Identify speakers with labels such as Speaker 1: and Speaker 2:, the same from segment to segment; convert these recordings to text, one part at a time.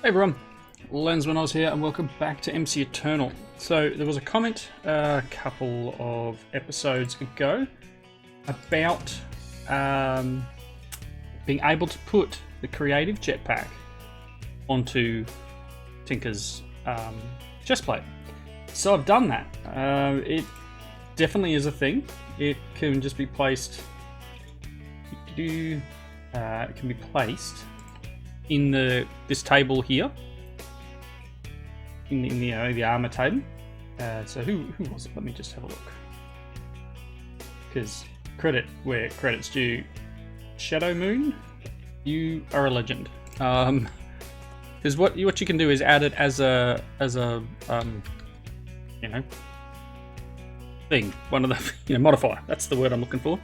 Speaker 1: Hey everyone, Lensman Oz here and welcome back to mceternal. So there was a comment a couple of episodes ago about being able to put the creative jetpack onto Tinker's chestplate. So I've done that. It definitely is a thing. It can just be placed. It can be placed in this table here, in the armor table. So who was it? Let me just have a look. Because credit where credit's due. Shadow Moon, you are a legend. Because what you can do is add it as a thing, one of the modifier. That's the word I'm looking for.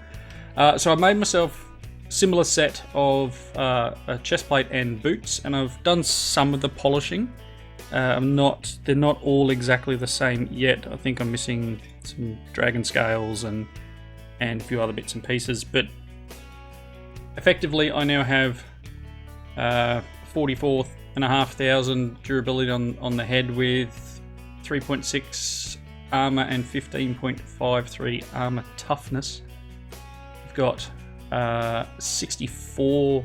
Speaker 1: So I made myself similar set of a chest plate and boots, and I've done some of the polishing. They're not all exactly the same yet. I think I'm missing some dragon scales and a few other bits and pieces, but effectively I now have 44,500 durability on the head with 3.6 armor and 15.53 armor toughness. I've got 64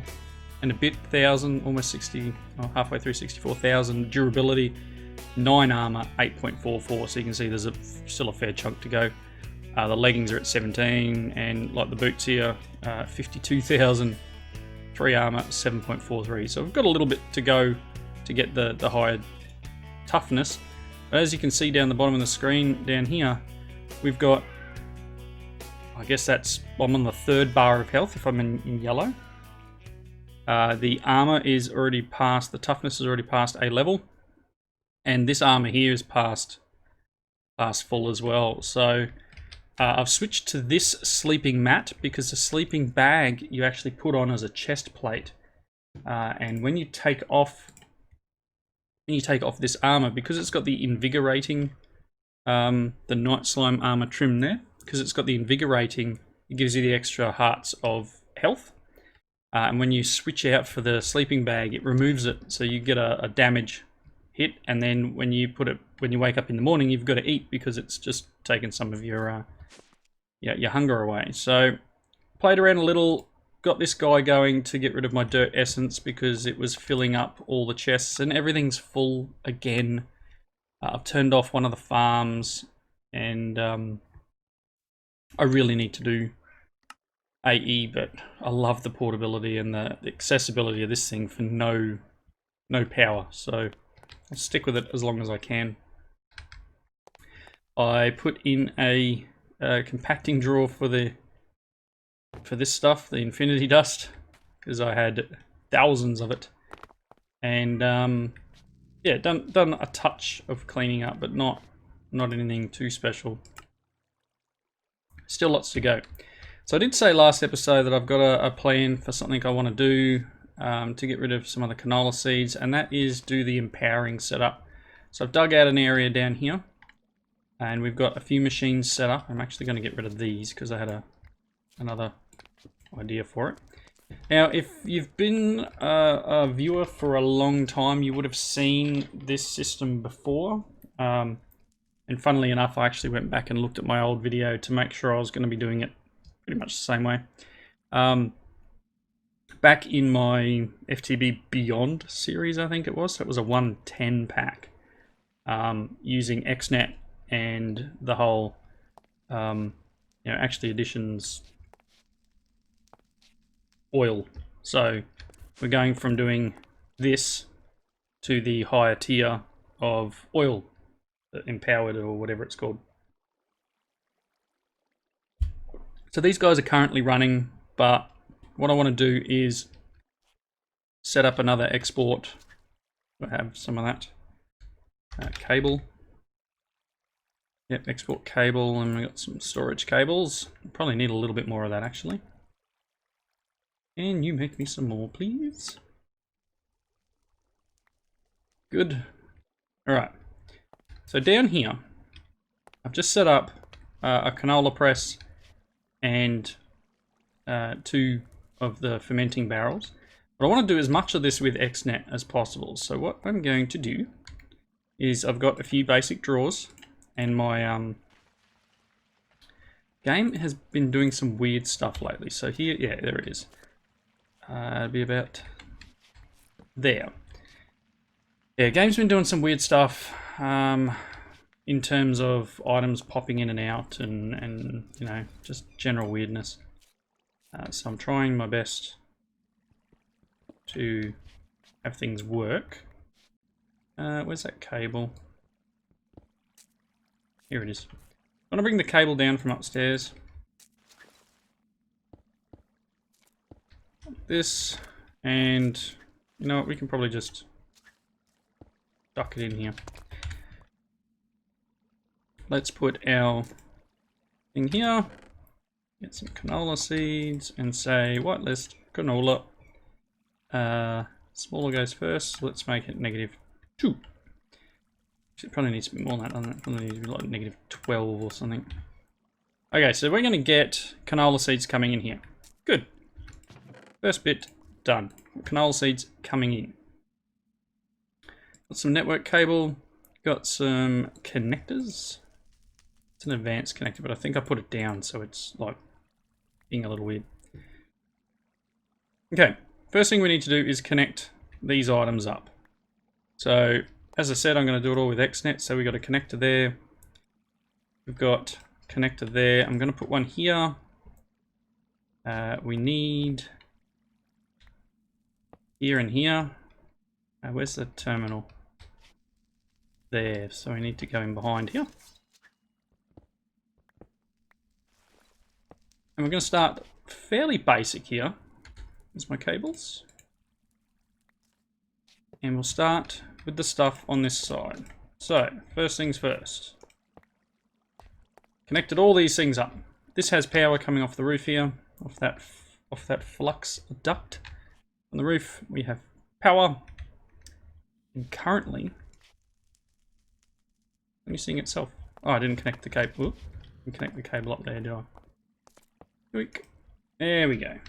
Speaker 1: and a bit thousand, almost 60, halfway through 64,000 durability, 9 armor, 8.44. So you can see there's still a fair chunk to go. The leggings are at 17, and like the boots here, 52,000, 3 armor, 7.43. So we've got a little bit to go to get the higher toughness. But as you can see down the bottom of the screen down here, we've got, I guess I'm on the 3rd bar of health if I'm in yellow. The armor is already past, the toughness is already past A level. And this armor here is past full as well. So I've switched to this sleeping mat because the sleeping bag you actually put on as a chest plate. And when you take off this armor, because it's got the invigorating, the night slime armor trim there, because it's got the invigorating, it gives you the extra hearts of health. And when you switch out for the sleeping bag, it removes it, so you get a damage hit. And then when you wake up in the morning, you've got to eat because it's just taken some of your hunger away. So played around a little, got this guy going to get rid of my dirt essence because it was filling up all the chests, and everything's full again. I've turned off one of the farms, and I really need to do AE, but I love the portability and the accessibility of this thing for no power, so I'll stick with it as long as I can. I put in a compacting drawer for this stuff, the infinity dust, because I had thousands of it, and yeah, done a touch of cleaning up, but not anything too special. Still lots to go. So I did say last episode that I've got a plan for something I want to do to get rid of some of the canola seeds, and that is do the empowering setup. So I've dug out an area down here, and we've got a few machines set up. I'm actually going to get rid of these because I had another idea for it. Now, if you've been a viewer for a long time, you would have seen this system before. And funnily enough, I actually went back and looked at my old video to make sure I was going to be doing it pretty much the same way. Back in my FTB Beyond series, I think it was, so it was a 110 pack using XNET and the whole, actually additions oil. So we're going from doing this to the higher tier of oil, empowered or whatever it's called. So these guys are currently running, but what I want to do is set up another export. I have some of that cable. Yep, export cable, and we got some storage cables. Probably need a little bit more of that actually. Can you make me some more, please? Good. All right. So down here, I've just set up a canola press and 2 of the fermenting barrels. But I want to do as much of this with XNET as possible. So what I'm going to do is I've got a few basic drawers, and my game has been doing some weird stuff lately. So here, yeah, there it is. It'll be about there. Yeah, game's been doing some weird stuff in terms of items popping in and out, and you know, just general weirdness. So I'm trying my best to have things work. Where's that cable? Here it is. I'm gonna bring the cable down from upstairs. Like this, and you know what, we can probably just duck it in here. Let's put our thing here, get some canola seeds, and say whitelist canola. Smaller goes first, so let's make it -2. It probably needs to be more than that, doesn't it? Probably needs to be like -12 or something. Okay, so we're going to get canola seeds coming in here. Good. First bit done. Canola seeds coming in. Got some network cable. Got some connectors. It's an advanced connector, but I think I put it down, so it's like being a little weird. Okay, first thing we need to do is connect these items up. So, as I said, I'm going to do it all with XNET. So we've got a connector there. We've got a connector there. I'm going to put one here. We need here and here. Where's the terminal? There. So we need to go in behind here. And we're going to start fairly basic here. There's my cables. And we'll start with the stuff on this side. So, first things first. Connected all these things up. This has power coming off the roof here, off that flux duct. On the roof, we have power. And currently, let me see itself. Oh, I didn't connect the cable. Oops. I didn't connect the cable up there, do I? There we go.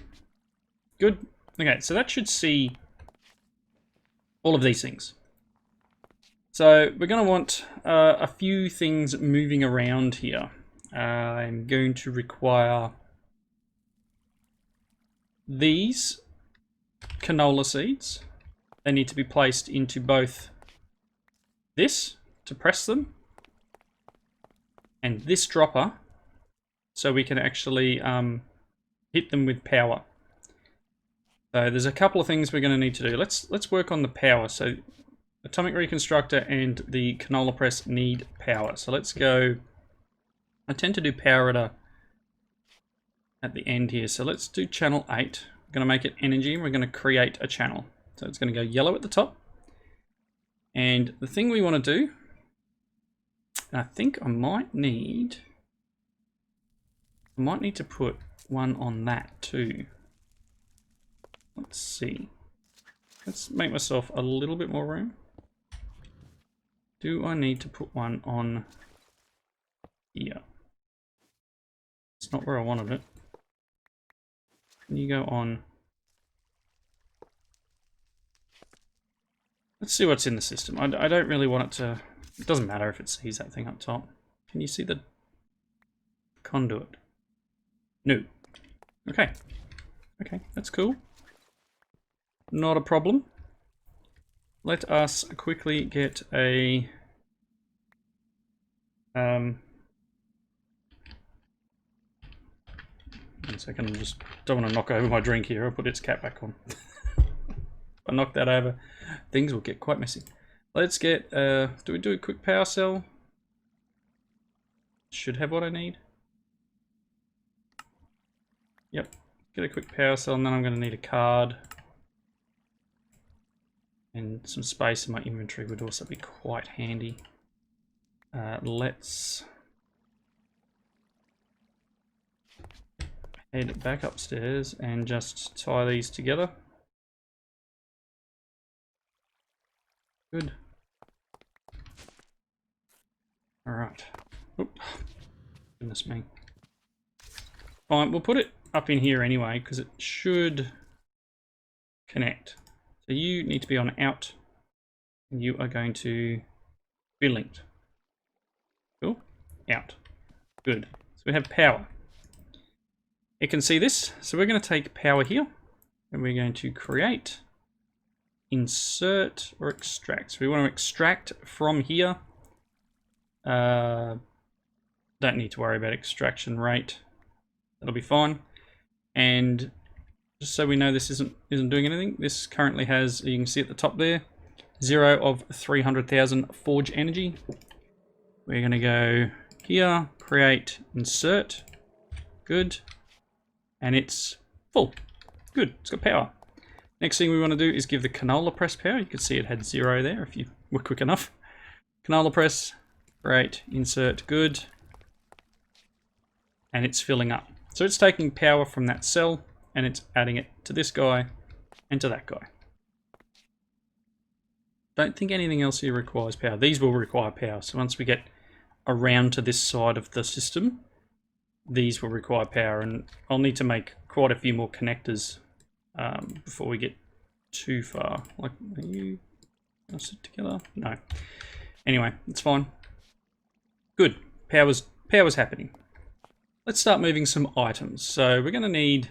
Speaker 1: Good. Okay, so that should see all of these things. So we're going to want a few things moving around here. I'm going to require these canola seeds. They need to be placed into both this to press them and this dropper so we can actually hit them with power. So there's a couple of things we're going to need to do. Let's work on the power. So Atomic Reconstructor and the canola press need power. So let's go. I tend to do power at the end here. So let's do channel 8. We're going to make it energy and we're going to create a channel. So it's going to go yellow at the top. And the thing we want to do, I think I might need to put one on that too. Let's see. Let's make myself a little bit more room. Do I need to put one on here? It's not where I wanted it. Can you go on? Let's see what's in the system. I don't really want it to... It doesn't matter if it sees that thing up top. Can you see the conduit? No. Okay. Okay, that's cool. Not a problem. Let us quickly get a... One second, I just don't want to knock over my drink here. I'll put its cap back on. If I knock that over, things will get quite messy. Let's get, do we do a quick power cell? Should have what I need. Yep, get a quick power cell and then I'm going to need a card. And some space in my inventory would also be quite handy. Let's head back upstairs and just tie these together. Good. Alright. Goodness me. Fine, we'll put it up in here anyway, because it should connect. So you need to be on out, and you are going to be linked. Cool. Out. Good. So we have power. You can see this. So we're going to take power here, and we're going to create, insert, or extract. So we want to extract from here. Don't need to worry about extraction rate. That'll be fine. And just so we know this isn't doing anything, this currently has, you can see at the top there, 0 of 300,000 forge energy. We're going to go here, create, insert. Good. And it's full. Good. It's got power. Next thing we want to do is give the canola press power. You can see it had 0 there if you were quick enough. Canola press, create, insert. Good. And it's filling up. So it's taking power from that cell and it's adding it to this guy and to that guy. Don't think anything else here requires power. These will require power. So once we get around to this side of the system, these will require power, and I'll need to make quite a few more connectors before we get too far. Like, are you gonna sit together? No. Anyway, it's fine. Good. Power's happening. Let's start moving some items. So we're going to need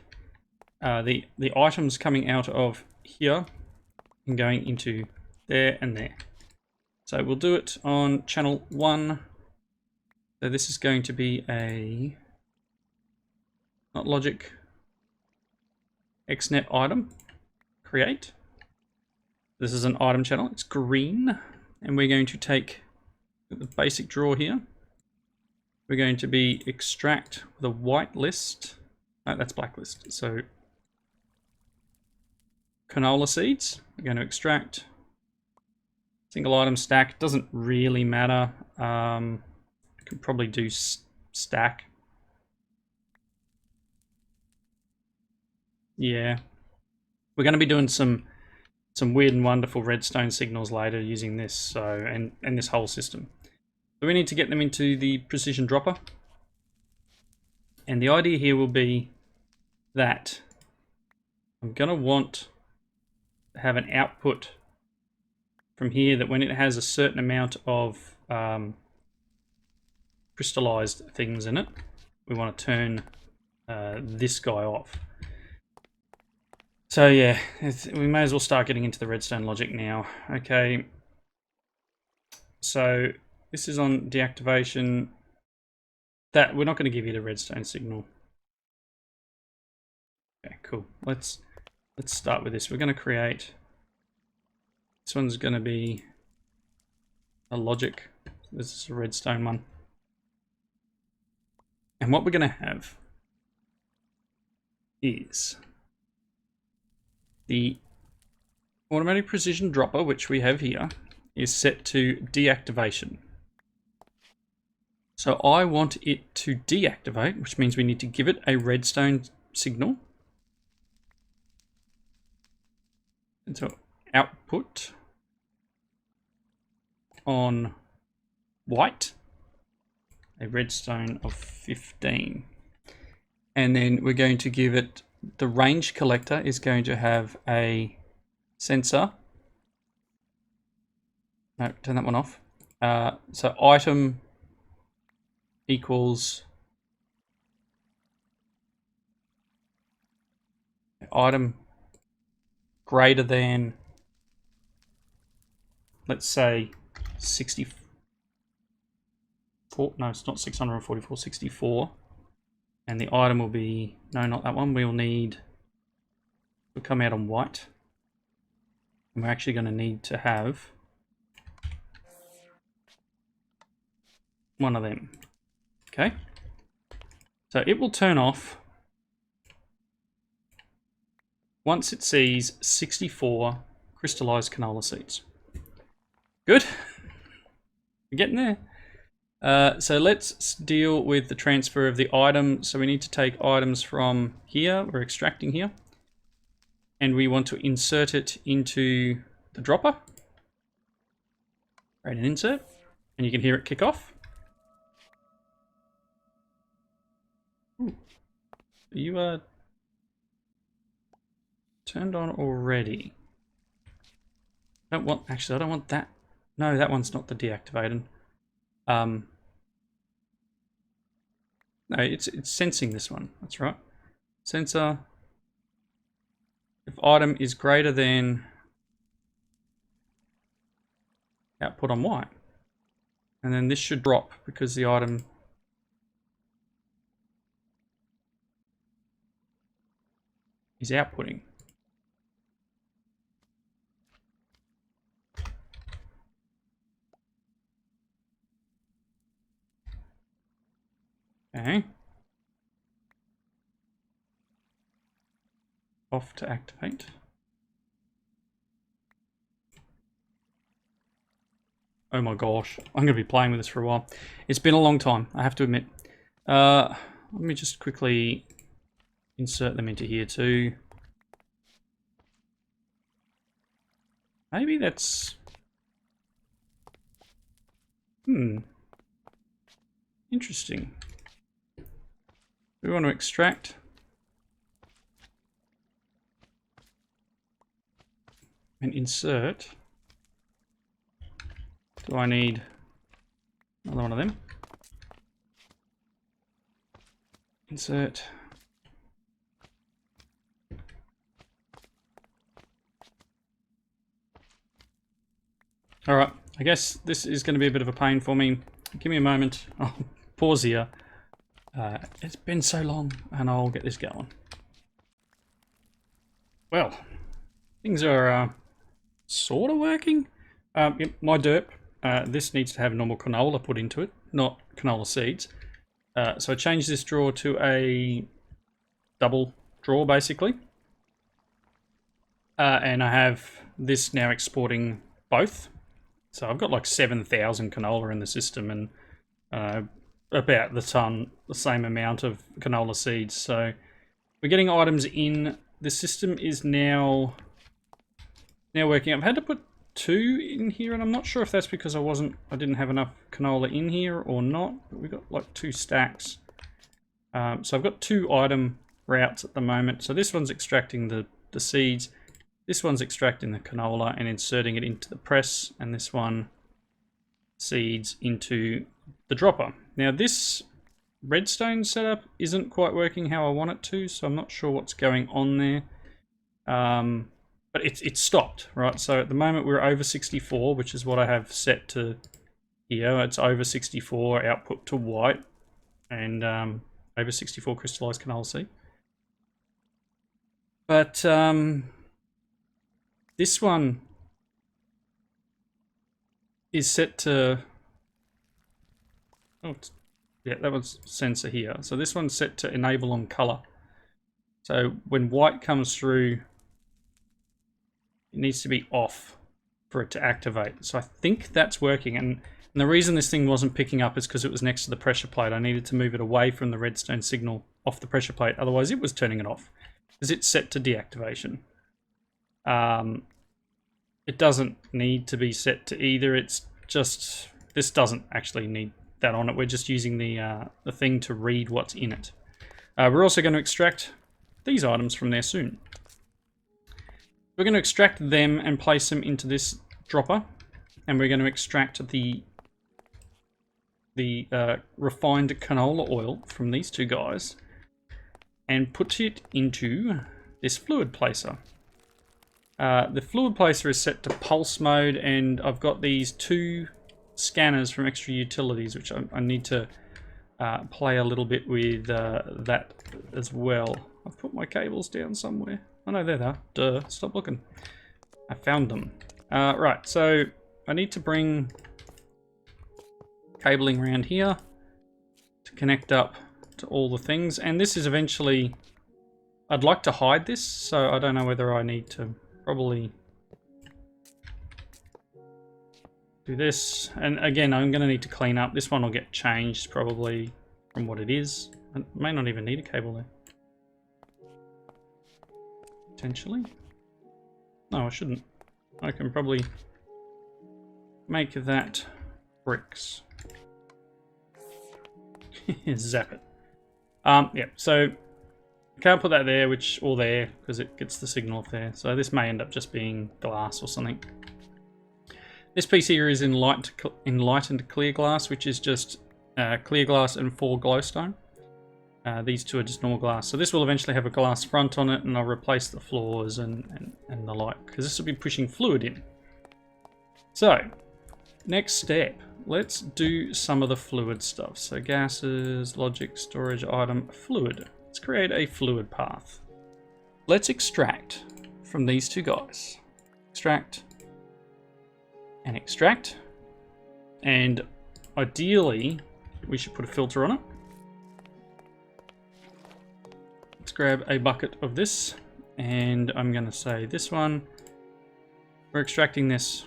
Speaker 1: the items coming out of here and going into there and there. So we'll do it on channel 1. So this is going to be a, not logic, XNET item, create. This is an item channel, it's green. And we're going to take the basic drawer here. We're going to be extract with a white list. No, that's black list. So canola seeds, we're going to extract. Single item stack, doesn't really matter. Could probably do stack. Yeah. We're going to be doing some weird and wonderful redstone signals later using this, so and this whole system. So we need to get them into the precision dropper. And the idea here will be that I'm going to want to have an output from here that when it has a certain amount of crystallized things in it, we want to turn this guy off. So yeah, we may as well start getting into the redstone logic now. Okay, so this is on deactivation. That we're not going to give you the redstone signal. Okay, cool. Let's start with this. We're going to create. This one's going to be a logic. This is a redstone one. And what we're going to have is the automatic precision dropper, which we have here, is set to deactivation. So I want it to deactivate, which means we need to give it a redstone signal. And so output on white, a redstone of 15. And then we're going to give it, the range collector is going to have a sensor. No, turn that one off. So item equals item greater than, let's say 64. No, it's not 644, 64. And the item will be, no, not that one. We'll need, will come out on white. And we're actually going to need to have one of them. Okay. So it will turn off once it sees 64 crystallized canola seeds. Good. We're getting there. So let's deal with the transfer of the item. So we need to take items from here. We're extracting here. And we want to insert it into the dropper. Create an insert. And you can hear it kick off. Ooh. You turn turned on already. I don't want that. No, that one's not the deactivated. No, it's sensing this one. That's right. Sensor. If item is greater than output on white. And then this should drop because the item is outputting. Okay. Off to activate. Oh my gosh, I'm going to be playing with this for a while. It's been a long time, I have to admit. Let me just quickly insert them into here too. Maybe that's... Interesting. We want to extract. And insert. Do I need another one of them? Insert. All right, I guess this is going to be a bit of a pain for me. Give me a moment. I'll pause here. It's been so long, and I'll get this going. Well, things are sort of working. Yep, my derp. This needs to have normal canola put into it, not canola seeds. So I changed this drawer to a double drawer, basically. And I have this now exporting both. So I've got like 7,000 canola in the system and about the same amount of canola seeds. So we're getting items in. The system is now working. I've had to put 2 in here, and I'm not sure if that's because I didn't have enough canola in here or not. But we've got like 2 stacks. So I've got 2 item routes at the moment. So this one's extracting the seeds. This one's extracting the canola and inserting it into the press, and this one seeds into the dropper. Now this redstone setup isn't quite working how I want it to, so I'm not sure what's going on there. But it's stopped, right? So at the moment we're over 64, which is what I have set to here. It's over 64 output to white, and over 64 crystallized canola seed. But this one is set to... Oh, yeah, that was sensor here. So this one's set to enable on color. So when white comes through, it needs to be off for it to activate. So I think that's working. And the reason this thing wasn't picking up is because it was next to the pressure plate. I needed to move it away from the redstone signal off the pressure plate. Otherwise it was turning it off because it's set to deactivation. It doesn't need to be set to either. It's just, this doesn't actually need that on it. We're just using the thing to read what's in it. We're also going to extract these items from there soon. We're going to extract them and place them into this dropper, and we're going to extract the refined canola oil from these 2 guys and put it into this fluid placer. The fluid placer is set to pulse mode, and I've got these 2 scanners from extra utilities, which I need to play a little bit with that as well. I've put my cables down somewhere. Oh no, there they are. Duh, stop looking. I found them. Right, so I need to bring cabling around here to connect up to all the things, and this is eventually... I'd like to hide this, so I don't know whether I need to probably do this. And again, I'm going to need to clean up. This one will get changed probably from what it is. I may not even need a cable there. Potentially. No, I shouldn't. I can probably make that bricks. Zap it. Yeah, so Can't put that there, or there, because it gets the signal off there. So this may end up just being glass or something. This piece here is enlightened clear glass, which is just clear glass and 4 glowstone. These 2 are just normal glass. So this will eventually have a glass front on it, and I'll replace the floors and the like, because this will be pushing fluid in. So, next step. Let's do some of the fluid stuff. So gases, logic, storage, item, fluid. Let's create a fluid path. Let's extract from these 2 guys. Extract and extract. And ideally, we should put a filter on it. Let's grab a bucket of this, and I'm going to say this one. We're extracting this.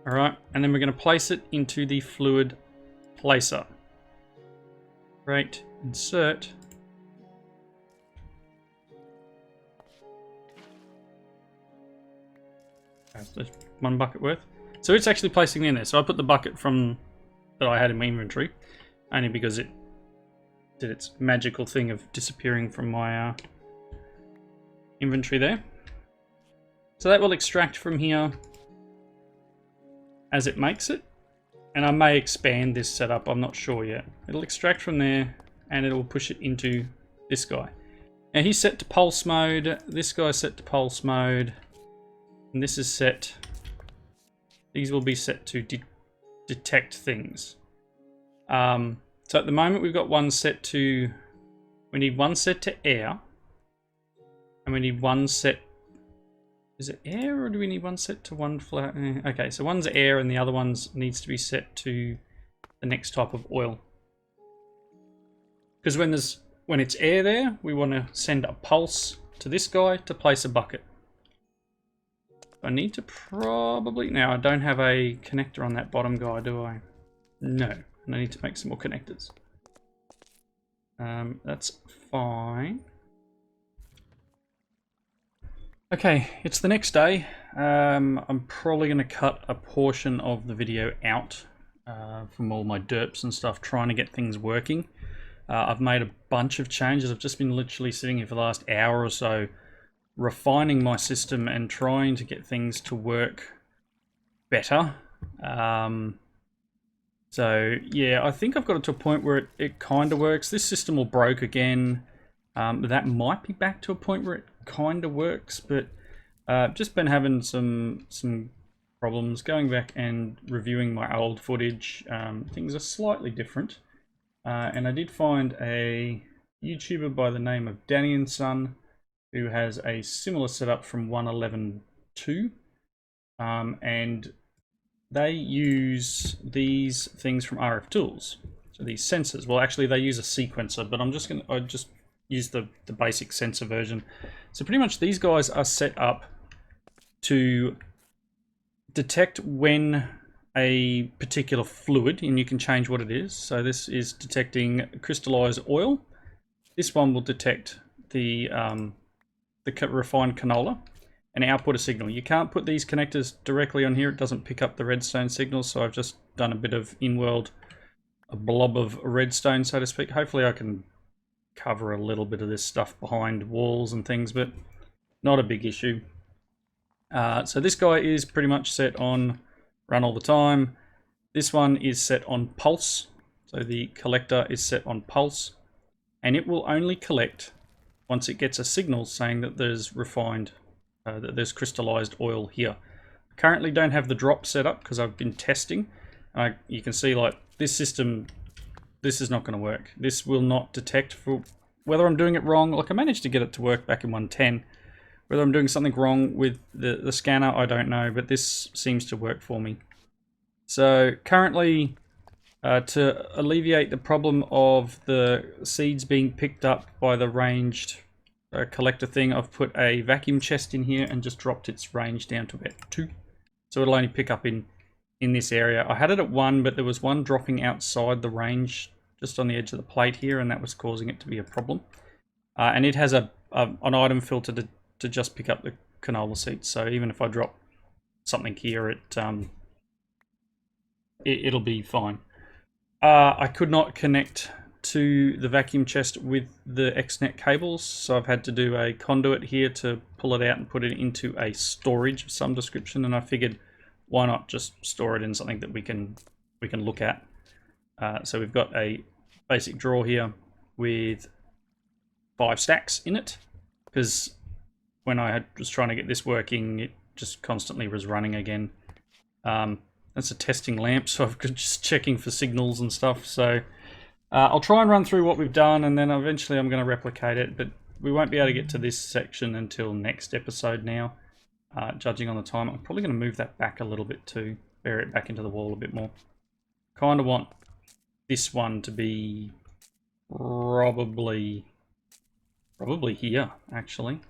Speaker 1: Alright, and then we're going to place it into the fluid placer. Right, insert. There's 1 bucket worth. So it's actually placing it in there. So I put the bucket that I had in my inventory, only because it did its magical thing of disappearing from my inventory there. So that will extract from here as it makes it, and I may expand this setup, I'm not sure yet. It'll extract from there and it'll push it into this guy. Now he's set to pulse mode, this guy's set to pulse mode, and this is set, these will be set to detect things. So at the moment we've got one set to, we need one set to air, and we need one set, is it air or do we need one set to one flat? Okay, so one's air and the other one's needs to be set to the next type of oil. Because when it's air there, we want to send a pulse to this guy to place a bucket. I need to probably, now I don't have a connector on that bottom guy, do I? No, and I need to make some more connectors. That's fine. Okay, it's the next day. I'm probably going to cut a portion of the video out from all my derps and stuff, trying to get things working. I've made a bunch of changes. I've just been literally sitting here for the last hour or so, refining my system and trying to get things to work better. So yeah, I think I've got it to a point where it kind of works. This system will broke again. That might be back to a point where it kind of works, but just been having some problems. Going back and reviewing my old footage, things are slightly different. And I did find a YouTuber by the name of Danny and Son, who has a similar setup from 1.11.2, and they use these things from RF Tools. So these sensors. Well, actually, they use a sequencer, but I just use the basic sensor version. So pretty much these guys are set up to detect when a particular fluid, and you can change what it is. So this is detecting crystallized oil. This one will detect the refined canola and output a signal. You can't put these connectors directly on here. It doesn't pick up the redstone signal. So I've just done a bit of in-world, a blob of redstone, so to speak. Hopefully I can cover a little bit of this stuff behind walls and things, but not a big issue. So this guy is pretty much set on run all the time. This one is set on pulse. So the collector is set on pulse, and it will only collect once it gets a signal saying that there's refined, that there's crystallized oil here. I currently don't have the drop set up because I've been testing. You can see like this system, this is not going to work. This will not detect for whether I'm doing it wrong. Like I managed to get it to work back in 1.10. Whether I'm doing something wrong with the scanner, I don't know, but this seems to work for me. So currently, to alleviate the problem of the seeds being picked up by the ranged collector thing, I've put a vacuum chest in here and just dropped its range down to about 2. So it'll only pick up in this area. I had it at 1, but there was one dropping outside the range just on the edge of the plate here, and that was causing it to be a problem. And it has an item filter to just pick up the canola seeds. So even if I drop something here, it'll be fine. I could not connect to the vacuum chest with the XNET cables, so I've had to do a conduit here to pull it out and put it into a storage of some description, and I figured why not just store it in something that we can look at. So we've got a basic drawer here with 5 stacks in it, because when I was trying to get this working, it just constantly was running again. That's a testing lamp, so I'm just checking for signals and stuff. So I'll try and run through what we've done, and then eventually I'm going to replicate it, but we won't be able to get to this section until next episode now, judging on the time. I'm probably going to move that back a little bit too, bury it back into the wall a bit more. Kind of want this one to be probably here, actually.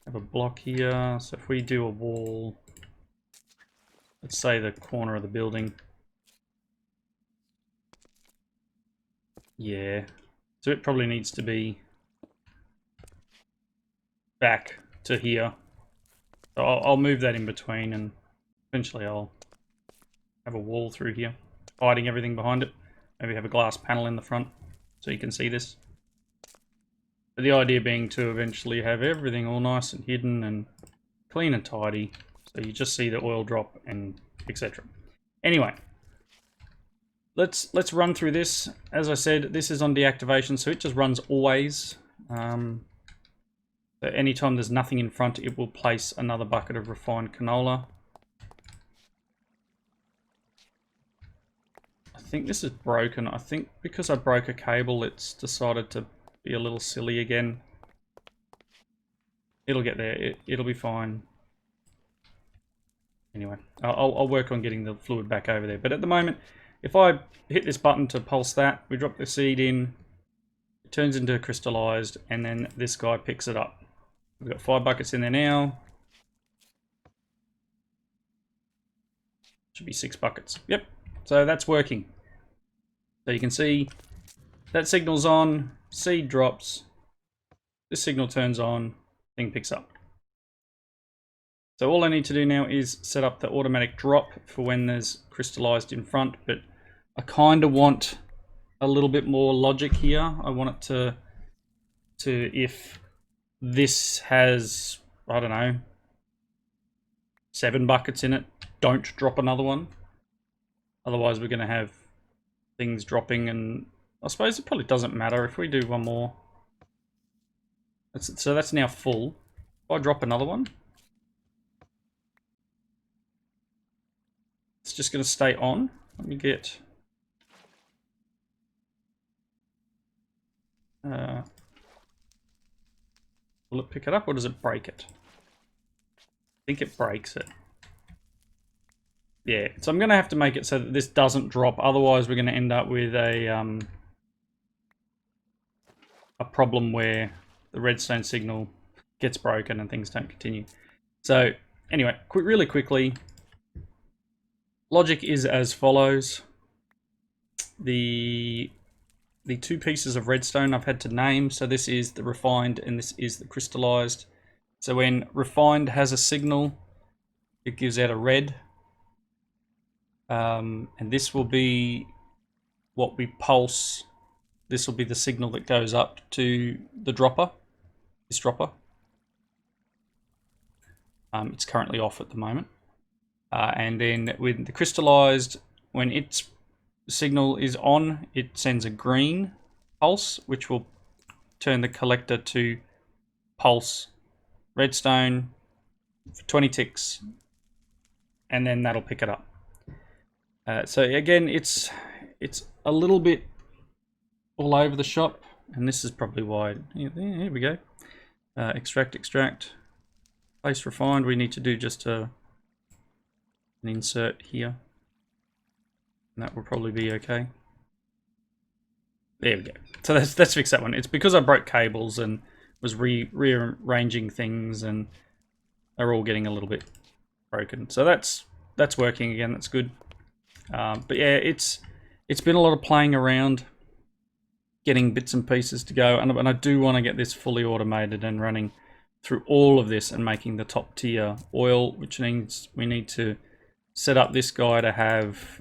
Speaker 1: Have a block here, so if we do a wall, let's say the corner of the building. Yeah, so it probably needs to be back to here. So I'll move that in between, and eventually I'll have a wall through here, hiding everything behind it. Maybe have a glass panel in the front so you can see this. But the idea being to eventually have everything all nice and hidden and clean and tidy, so you just see the oil drop and etc. Anyway, let's run through this. As I said, this is on deactivation, so it just runs always. So anytime there's nothing in front, it will place another bucket of refined canola. I think this is broken. I think because I broke a cable, it's decided to be a little silly again. It'll get there. It'll be fine. Anyway, I'll work on getting the fluid back over there. But at the moment, if I hit this button to pulse that, we drop the seed in, it turns into crystallized, and then this guy picks it up. We've got 5 buckets in there now. Should be 6 buckets. Yep, so that's working. So you can see that signal's on, seed drops, this signal turns on, thing picks up. So all I need to do now is set up the automatic drop for when there's crystallized in front, but I kind of want a little bit more logic here. I want it to if this has, I don't know, 7 buckets in it, don't drop another one. Otherwise we're going to have things dropping, and I suppose it probably doesn't matter if we do one more. So that's now full. If I drop another one, it's just going to stay on. Let me get... will it pick it up or does it break it? I think it breaks it. Yeah, so I'm going to have to make it so that this doesn't drop. Otherwise, we're going to end up with a problem where the redstone signal gets broken and things don't continue. So anyway, really quickly, logic is as follows. The 2 pieces of redstone I've had to name. So this is the refined and this is the crystallized. So when refined has a signal, it gives out a red. And this will be what we pulse. This will be the signal that goes up to the dropper, this dropper. It's currently off at the moment. And then with the crystallized, when its signal is on, it sends a green pulse, which will turn the collector to pulse redstone for 20 ticks, and then that'll pick it up. So again, it's a little bit all over the shop, and this is probably why. Here we go. Extract, place refined. We need to do just an insert here, and that will probably be okay. There we go. So let's fix that one. It's because I broke cables and was rearranging things, and they're all getting a little bit broken. So that's working again. That's good. But yeah, it's been a lot of playing around, getting bits and pieces to go, and I do want to get this fully automated and running through all of this and making the top tier oil, which means we need to set up this guy to have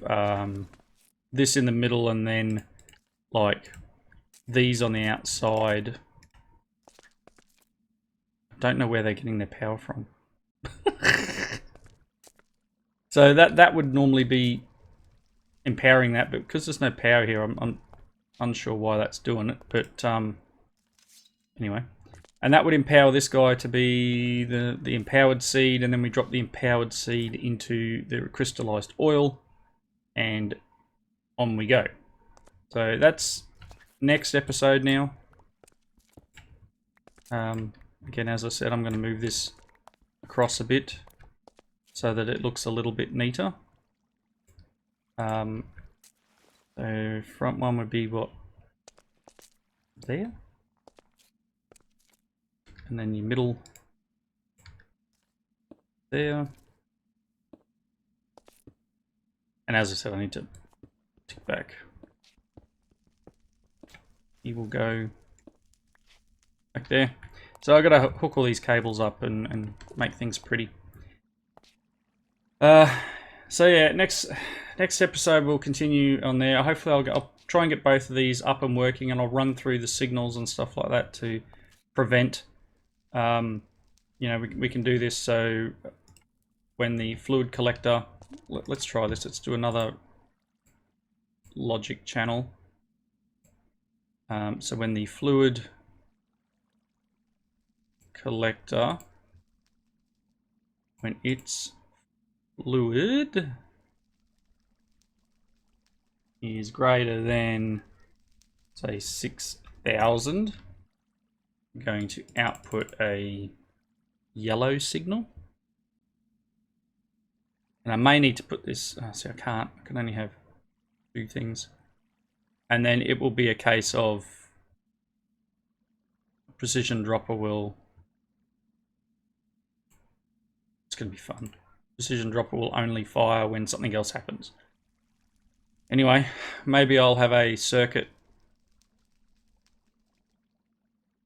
Speaker 1: this in the middle, and then like these on the outside. Don't know where they're getting their power from. So that would normally be empowering that, but because there's no power here, I'm unsure why that's doing it. But anyway, and that would empower this guy to be the empowered seed, and then we drop the empowered seed into the crystallized oil, and on we go. So that's next episode now. Again, as I said, I'm going to move this across a bit so that it looks a little bit neater. So front one would be what? There? And then your middle there. And as I said, I need to tick back. He will go back there. So I've got to hook all these cables up and make things pretty. So yeah, next episode we'll continue on there. Hopefully I'll try and get both of these up and working, and I'll run through the signals and stuff like that to prevent, you know, we can do this so when the fluid collector, let's try this, let's do another logic channel. So when the fluid collector, when it's fluid is greater than, say, 6,000, I'm going to output a yellow signal. And I may need to put this, see, I can only have 2 things. And then it will be a case of precision dropper will, it's going to be fun. Precision dropper will only fire when something else happens. Anyway, maybe I'll have a circuit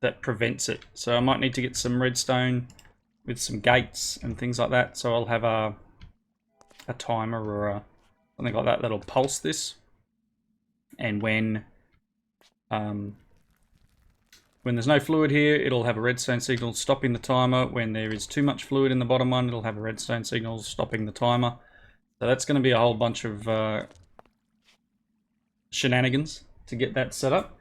Speaker 1: that prevents it. So I might need to get some redstone with some gates and things like that. So I'll have a timer or something like that that'll pulse this. And when there's no fluid here, it'll have a redstone signal stopping the timer. When there is too much fluid in the bottom one, it'll have a redstone signal stopping the timer. So that's going to be a whole bunch of shenanigans to get that set up.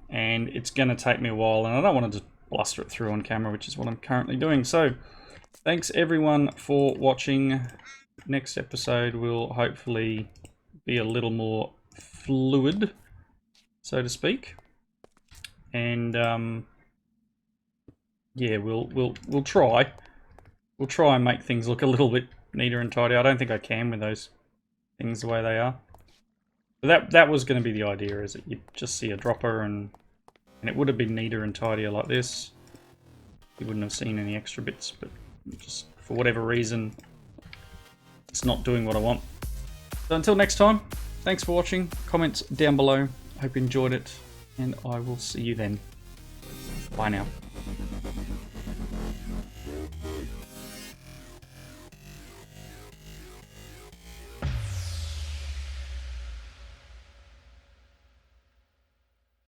Speaker 1: And it's going to take me a while, and I don't want to just bluster it through on camera, which is what I'm currently doing. So thanks everyone for watching. Next episode will hopefully be a little more fluid, so to speak. And yeah, we'll try and make things look a little bit neater and tidy. I don't think I can with those things the way they are. But that was going to be the idea, is that you just see a dropper and it would have been neater and tidier like this. You wouldn't have seen any extra bits, but just for whatever reason, it's not doing what I want. So until next time, thanks for watching. Comments down below. Hope you enjoyed it, and I will see you then. Bye now.